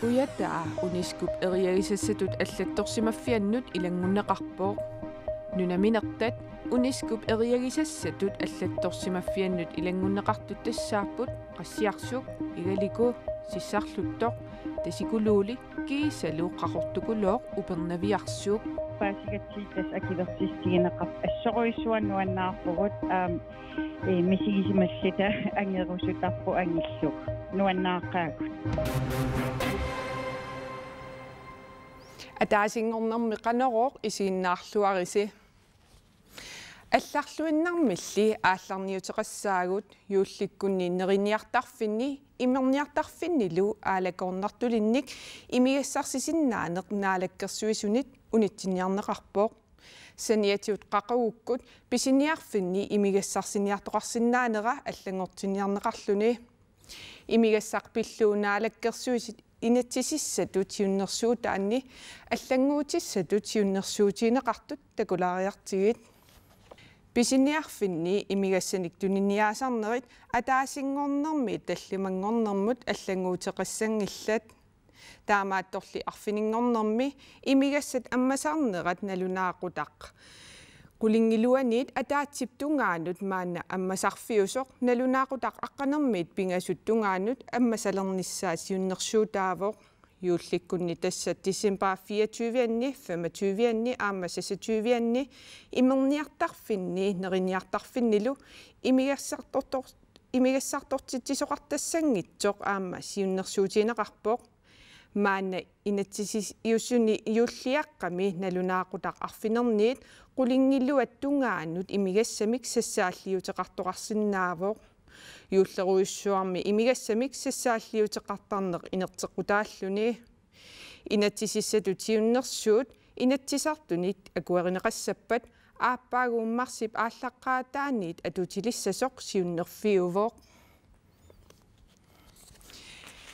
Uyataa uniskup eriagissassatut аллатторсимаффианнут илангуннеқарпоо нунаминертат uniskup eriagissassatut аллатторсимаффианнут илангуннеқартут тассааппут qassiarsuq igalику сиссарлуттоқ тасикулуули киисалуу қақортукулооқ упернавиарсуuq паасигатсиитас акилерсистигинеқарп ассоруиссуаннуаннаарпугут мисигисималлита ангерусутарпу ангиллуq нуаннааққаагут атаасингорнэрми қанерооқ исигиннаарлуариси алларлуиннармилли аалларниутеқассаагут юулликкунни нерiniartarfinni имерниартарфиннилу аалакорнартулинник имигассарсисиннаанеқ наалаккерсуисунит унитсиниарнеқарпооқ саниатиут қақагуккут писиниарфинни имигассарсиниартоқарсинаанера аллангортиниарнеқарлуни имигассарпиллуунаалаккерсуисит инатсисиссату тиуннерсуутаанни аллангуутиссату тиуннерсуутинеқартут такулаариартигит писиниарфинни имигассаник туниниаасарнерит атаасингорнэрми таллимангорнэрмут аллангуутеқассангиллат таамаатторли арфинингорнэрми имигассат аммасаарнерат налунаақутақ qulinggiluaniit ataatiptungaanut maanna ammasarfiusoq nalunaaqutaq aqqanermiit pingasuttungaanut ammasalernissaasiunnersuutaavoq юулликкунни тассат дисембер 24-анни 25-анни ааммассасатуивианни имерниартарфинни нерiniartarfinnилу имигассартортитсоқартассангитсоқ аама сиуннерсуутинеқарпоқ маанна инатсисис иуссуни юуллиаққами налунаақутақ арфинерниит qulinggiluat tungaanut imigassamik sassaalliuteqartoqarsinnaavoq юуллеруйуссуарми имигассамик сассааллиутеқартарнеқ инертеқутааллуни инатсисиссату тиуннерсуут инатсисартунит акуаринеқассаппат ааппаагууммарсип ааллаққаатааниит атутилиссасоқ сиуннерфиувоқ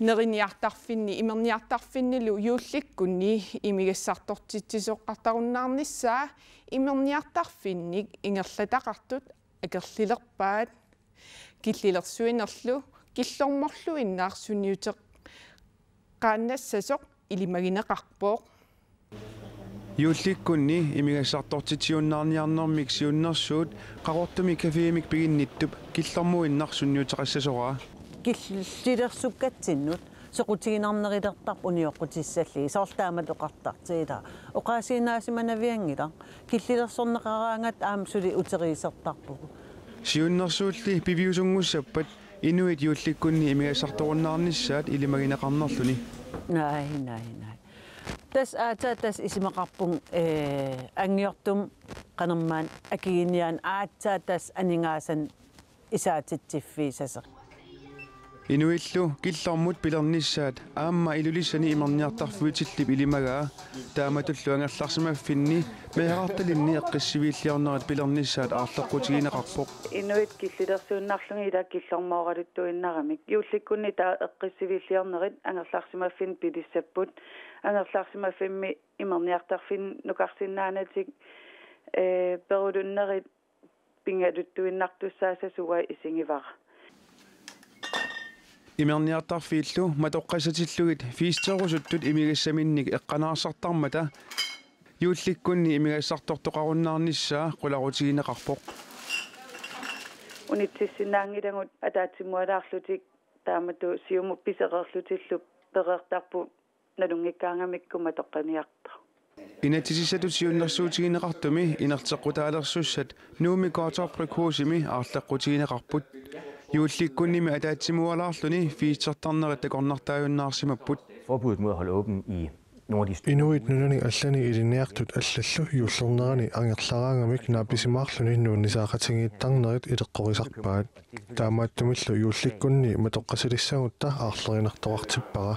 нерiniartarfinni имерниартарфиннилу юулликкунни имигассартортитсисоққартаруннаарниссаа имерниартарфинник ингерлатақартут акерлилерпаат киллилерсуинерлу киллорморлуиннаарсуниутеқ qaannassasоқ илимагинеқарпооқ юулликкунни имигассартортитсиуннаарниарнэрмик сиуннерсуут қақортуми кафеемик пигинниттуп киллормуиннарсуниутеқассасораа киллилерсуккатсиннут соқутигинарнерилертарп униоққутиссалли соорлааматоқартартиила оқаасинаасиманавиангила киллилерсорнеқараангат аамсули утериисертарпугу сиуннерсуулли пивиусунгуссаппат инуит юулликкунни имигассарторуннаарниссаат илимагинеқарнерлуни най тас тас исимақарпун ангиортум қанермаан акигиниан тас анингаасан исаатитсиффиисасеқ инуиллу киллормут пилерниссаат аама илулиссани имерниартарфуитиллип илимагаа тааматуллу ангерларсимаффинни меэрарталинни эққиссивииллиорнерат пилерниссаат аарлеққутигинеқарпоқ инуит киллилерсууннарлунги ила киллормооралуттуиннарамик юулликкунни таа эққиссивииллиорнерит ангерларсимаффин пилиссаппут ангерларсимаффимми имерниартарфин нукарсиннаанатик перулуннерит пингалуттуиннартуссаасасуга исингивара имерниартарфииллу матоққасатиллугит фиистерусуттут имигассаминник эққанаарсартармата юулликкунни имигассартортоқаруннаарниссаа қуларутигинеқарпоқ унитсиссинаангилагут атаатсимуалаарлутик таамату сиуму писеқерлутиллу перертарпу налунгиккаангамикку матоққаниарта инатсисисатут сиуннерсуутигинеқартуми инертеққутаалерсуссат нууми кооторприкуусими аарлеққутигинеқарпут юулликкунними атаатсимуалаарлуни фиитсертарнерит такорнартаажуннаарсимаппут Forbuddet mod at holde åben i nogle af de Inuit nunani allani iliniartut allallu yuullernerani angerlaraangamik naapisimaarluni nuunnisaaqatingiittarnerit ileqqorisarpaat taamaattumillu yuullikkunni matoqqasilissagut aarlerinartoqartippara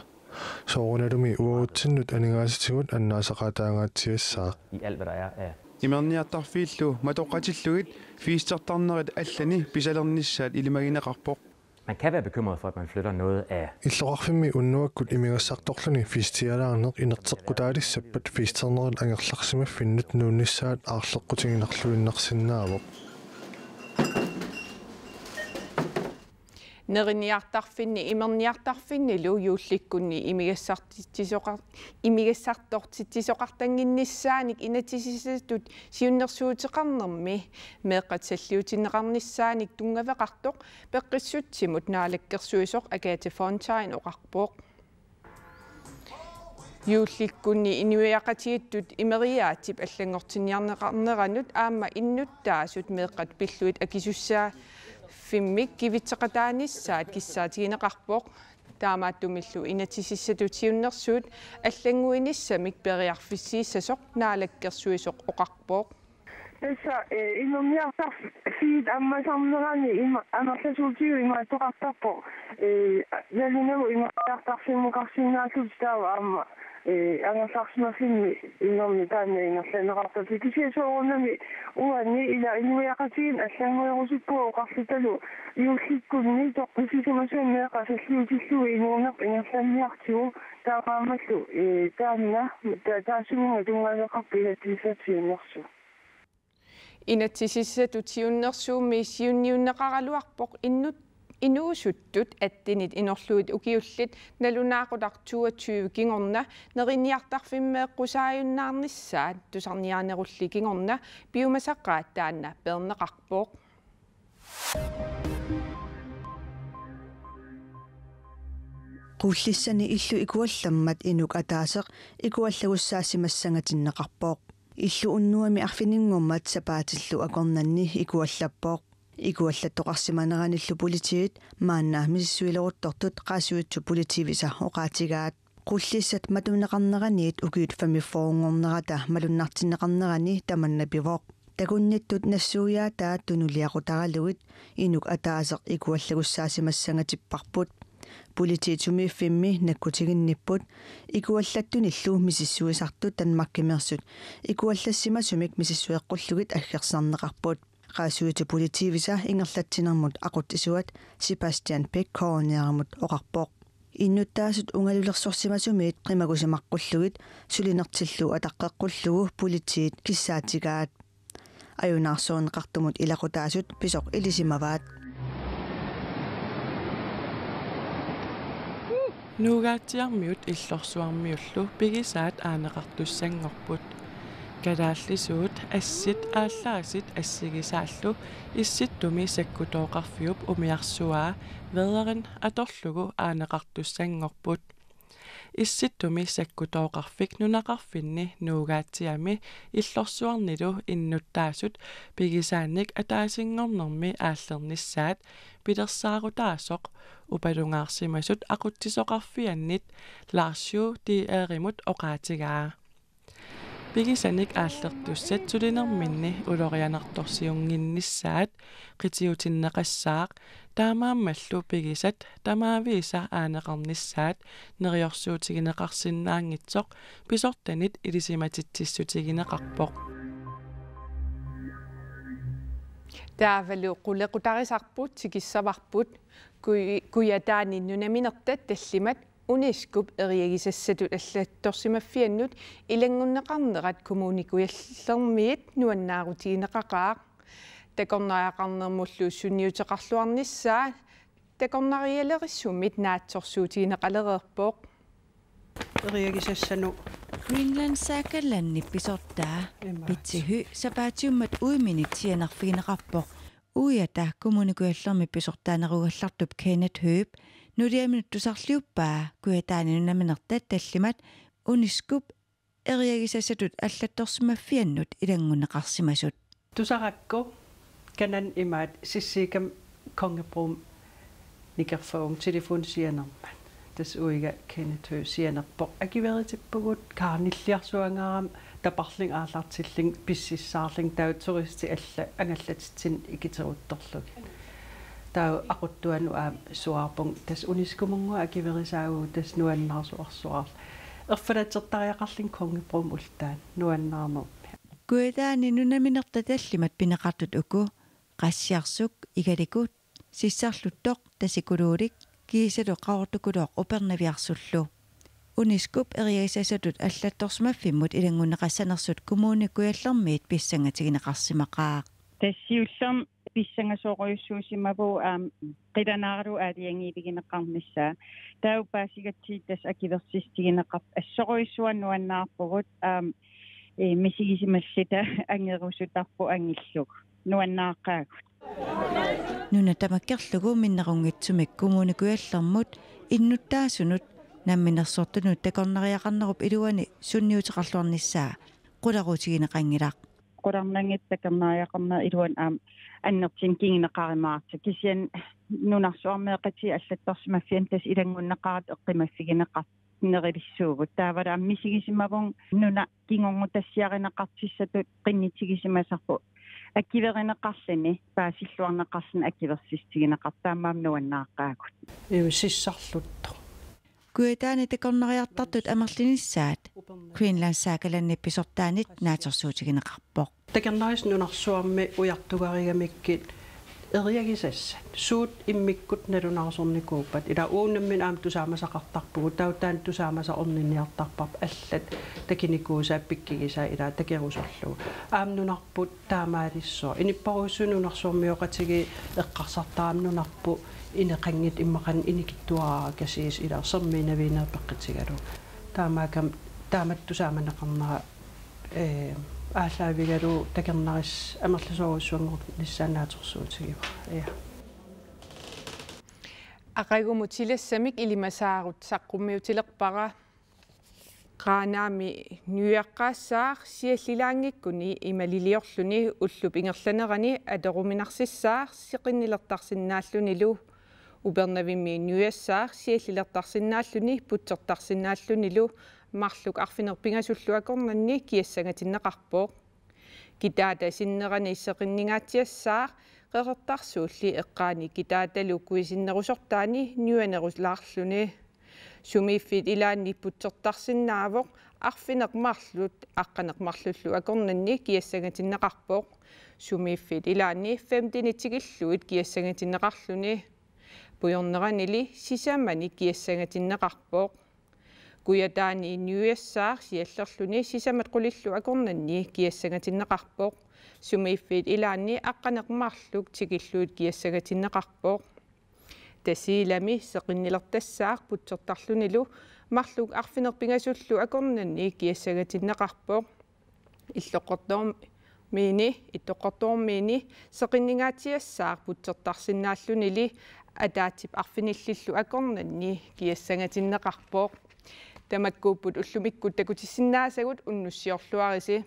soorunalumi uagutsinnut aningaasitigut annaasaqaataangaatsiassaa i alt, hvad der er af имерниартарфииллу матоққатиллугит фиистерtarnerit аллани писалернissaat илимагинеқарпоқ Man kan være bekymret for, at man flytter noget af иллоқарфимми уннуаккут имигассарторлуни фистиалаарнеқ инертеққутаалиссаппат фистернерит ангерларсимаффиннут нуунниссаат аарлеққутигинарлуиннарсинаавоқ Neriniartarfinni imerniartarfinnilu juullikkunni imigassartortitisoqartanginnisaanik inatisisatut siunnersuuteqarnermi meeqqatsalliutineqarnissaanik tungaveqartoq peqqissutsimut naalakkersuisoq Agatha Fontaine oqarpoq juullikkunni inuiaqatigittut imeriaatip allangortiniarneqarneranut aamma innuttaasut meeqqat pilluit akisussaa fimmik kivitseqataanissaat kissaatigineqarpoq taamaattumillu inatisissatutiunnersuut аллангуинissамик периарфиссииссасоқ наалаккерсуисоқ оқарпоқ Essa inomniartar fiit ammasarnerani amерласуутигу имаатоқартарпо ялинагу имаартарфиммуқарсинаатут таава аама ангерларсимаффинни инорми таана ингерланеқартати кисиасоорунами уанни ила инуиақатигин аллангуерусуппуа оқарлуталу юулликкунни тоққисисимасууннеэқа саллиутиллуи инуунеқ ингерланниартигу таамаамаллу таанна таасуунга тунгаавеқарпи илатисатсиуннерсу inatisissatutiunnersuummi siunniunneqaraluarpoq inuusuttut attinit inorluut ukiullit nalunaaqulart 22 kingorna neriniartarfimmeeqqusaajunnaarnissaat tusarniaanerulli kingorna piumasaqqaat taanna perneqarpoq qullissani illu ikuallammat inuk ataaseq ikuallagussaasimassangatinneqarpoq illu unnuami arfininnngummat sapaatillu akornanni ikuallappoq ikuallattoqarsimaneranillu politiit maannaa misissuileruttortut qaasuitsu politivisa oqaatigaat qullissat matuneqarneraniit ukiut famiffoorungornerata malunnartinneqarnerani tamannapivoq takunnittut nassuuyaa taat tunuliaqutaraluit inuk ataaseq ikuallagussaasimassangatipparput politiitumiiffimmi nakkutiginnipput ikuallattunillu misissuisartut tanmarkimersut ikuallassimasumik misissueqqullugit aggersarneqarput qaasuutu politivisa ingerlatsinermut aqut isuat Sebastian Beck koorniaramut oqarpoq innuttaasut ungalulersorsimasumiit qimagusimaqqullugit sulinertillu ataqqeqqullugu politiit kissaatigaat ajunarsoorneqartumut ilaqutaasut pisoq ilisimavaat Nuugaatiarmiut illorsuarmiullu pigisaat aaneqartussangorput kadaallisuut assit ааllaасит ассигисааллу исситтуми саккутооқарфиуп умиарсуаа ведерин аторлугу aaneqartussangorput исситтуми саккутооқарфик нунақарфинни нуугаатиами иллорсуарнилу иннуттаасут пигисаанник атаасингорнерми ааллернissaат пилерсаарутаасоқ упалунгаарсимасут aquttisoqarfiannit лаарсиу тиэримут оqaatigaa пигисаник ааллертуссат сулинерминни улорианарторсиунгиннissaат qitiutinnеqassaaq таамааммаллу пигисат тамаавииса aaneqarnissaat нериорсуутигинеқарсинаангитсоқ писортанит илисиматитсиссутигинеқарпоқ таавалу qullequtarisarput tikissavарput kuyataani nunaminertat tallimat uniskup eriagisassatut аллаатторсимаффианнут илангуннеқарнерат коммуникуяллермиит нуаннаарутигинеқақаақ такорнаақарнермуллу сунниутеқарлуарнissaа такорнариалерissumit наатсорсуутигинеқалереерпоқ eriagisassanu Greenland saakallanni pisortaa pitsihy sapaatiummat uiminitianarfigineqarpoq uiata kommunikuallermi pisortaanerugallartup Kenneth Høb nuliaminut tusarliuppaa kuyataani nunaminertat tallimat uniskup eriagisassatut аллатторсимаффианнут илангунеқарсимасут tusaqakku kanan imaat sissiikam kongebrum nikerfoong telefonsianerman tas uiga Kenneth Høb sianerpoq akiveritippugut kaarnilliarsuangaram taparling aallartilling pississaarling tau turisti alla angallatitsin ikiteruttorluk tau aquttuanu suarpung tas uniskumungua akiverisaagu tas nuannarsuarsuarl erfalatertariaqarling kongebrum ultaan nuannaarnermi kuyataani nunaminertatallimat pineqartut uku qassiarsuk igalikut sissarluttoq tasikuluulik kiisalu qaortukulooq upernaviarsullu uniskup eriagisasatut аллатторсимаффиммут илангунеқассанерсут коммуникуяллермиит писсангатигинеқарсимақаақ тассиуллерм писсанgasооруйуссуусимаву қиланаару аалиангиилигинеққарнissaa таупаасигатсииттас акиверсистигинеқарп ассоруйуссуаннуаннаарпугут мисигисималлита ангерусутарпу ангиллук нуаннааққаагут нуна тамаккерлугу миннерунгитсумик кумуникуяллермут иннуттаасунут намминерсортунут такорнариақарнеруп илуани сунниутеқарлуарнissaa qularuutigинеқангилаақ qulарнангиттакернариақарнер илуан аннертин кингинеқаримаарта кисиан нунарсуармеэқати аллаттарсимаффиан тас илангуннеқарат эққимаффигинеқар нерилиссуугут таавала аммисигисимавун нуна кингонгутассиаринеқартиссатут қиннитигисимасарпу аккиверинеқарлани паасиллуарнеқарлун аккиверсистигинеқартаамаам нуаннааққаагут сиссарлутто куэтаани такорнариартартут амерлинissaat Queensland саакаланни писортаанит наатерсуутигинеқарпоқ такернарис нунарсуарми уяртугаригамиккит эриагисассат суут иммиккут налунарсорникууппат ила ууннаммин аам тусаамасақартарпугу таутаан тусаамаса орнинниартарпарп аллат такиникуусаа пиккигисаа ила такерусорлугу аам нунарпут таамаалиссоо иниппаруссунунарсуармиоқатиги эққарсартаам нунарпу инеқангит иммақан иникиттуараа касиис ила сэрминавинеэпеққитигалу таамаакам тааматтусааманеқарнера ааллаавигалу такернарис амерлисоруссуангорт ниссаанаатерсуутигива ақагумутилассамик илимасаарут саққуммиутилерпара qaaнаами ньюяққаассаар сиаллилаангиккуни ималилиорлүни уллуп ингерланерани атеруминарсиссаар сеқиннилертарсинааллунилу убернавимми ньюяссаар сиаллилертарсинааллуни путсертарсинааллунилу марлук арфинерпингасуллуакорнанни киассангатиннеқарпоо китаата синнерани сеқиннингаатиассаар қеқертарсуулли эққаани китааталу куисиннерусортаани ньюанерулаарлүни сумииффит илаанни путсертарсинаавоқ арфинеқмарлут аққанеқмарлуллу акорнанни киассангатиннеқарпоо сумииффит илаанни 15-тигиллуит киассангатиннеқарлүни пуйорнеранили сисамани киассангатиннеқарпоо куятаани ньюяссаар сиаллерлүни сисамат қулиллу акорнанни киассангатиннеқарпоо сумииффит илаанни аққанеқмарлук тигиллуит киассангатиннеқарпоо тасилами сеқиннилертассаар путсертарлунилу марлук арфинерпингасуллу акорнанни киассагатиннеқарпоо иллоққортормини сеқиннингаатиассаар путсертарсинааллунили атаатип арфиниллиллу акорнанни киассагатиннеқарпоо тамаккууппут уллумиккут такутиссиннаасагут уннуссиорлуариси